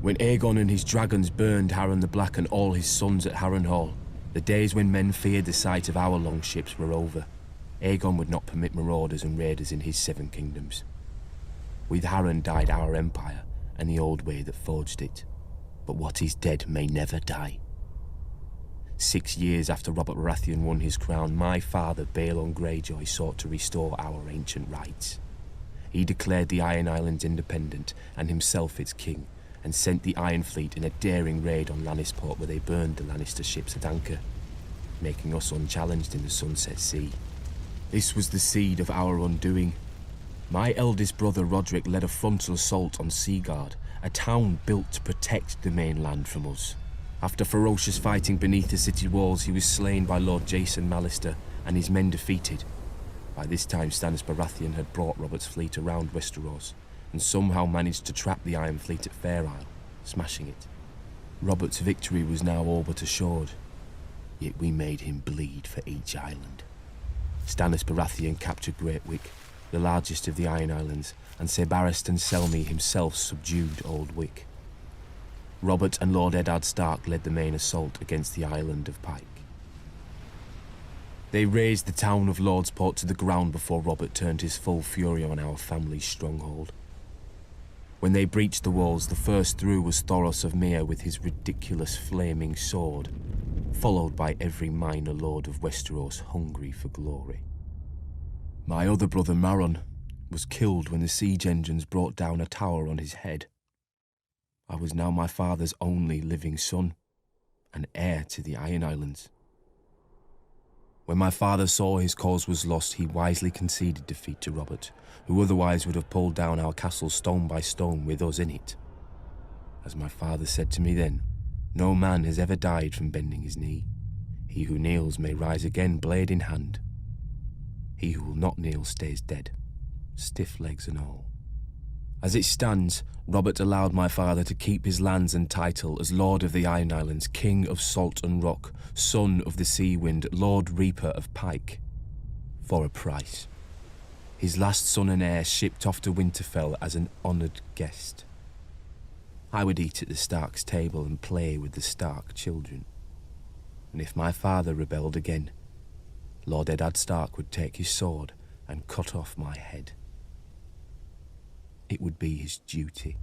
When Aegon and his dragons burned Harren the Black and all his sons at Harrenhal, the days when men feared the sight of our longships were over. Aegon would not permit marauders and raiders in his 7 kingdoms. With Harren died our empire and the old way that forged it. But what is dead may never die. 6 years after Robert Baratheon won his crown, my father, Balon Greyjoy, sought to restore our ancient rights. He declared the Iron Islands independent and himself its king, and sent the Iron Fleet in a daring raid on Lannisport where they burned the Lannister ships at anchor, making us unchallenged in the Sunset Sea. This was the seed of our undoing. My eldest brother Roderick led a frontal assault on Seaguard, a town built to protect the mainland from us. After ferocious fighting beneath the city walls, he was slain by Lord Jason Mallister and his men defeated. By this time, Stannis Baratheon had brought Robert's fleet around Westeros and somehow managed to trap the Iron Fleet at Fair Isle, smashing it. Robert's victory was now all but assured, yet we made him bleed for each island. Stannis Baratheon captured Great Wick, the largest of the Iron Islands, and Ser Barristan Selmy himself subdued Old Wick. Robert and Lord Eddard Stark led the main assault against the island of Pike. They razed the town of Lordsport to the ground before Robert turned his full fury on our family's stronghold. When they breached the walls, the first through was Thoros of Myr with his ridiculous flaming sword, followed by every minor lord of Westeros hungry for glory. My other brother Maron was killed when the siege engines brought down a tower on his head. I was now my father's only living son, and heir to the Iron Islands. When my father saw his cause was lost, he wisely conceded defeat to Robert, who otherwise would have pulled down our castle stone by stone with us in it. As my father said to me then, no man has ever died from bending his knee. He who kneels may rise again, blade in hand. He who will not kneel stays dead, stiff legs and all. As it stands, Robert allowed my father to keep his lands and title as Lord of the Iron Islands, King of Salt and Rock, Son of the Sea Wind, Lord Reaper of Pike, for a price. His last son and heir shipped off to Winterfell as an honoured guest. I would eat at the Stark's table and play with the Stark children. And if my father rebelled again, Lord Eddard Stark would take his sword and cut off my head. It would be his duty.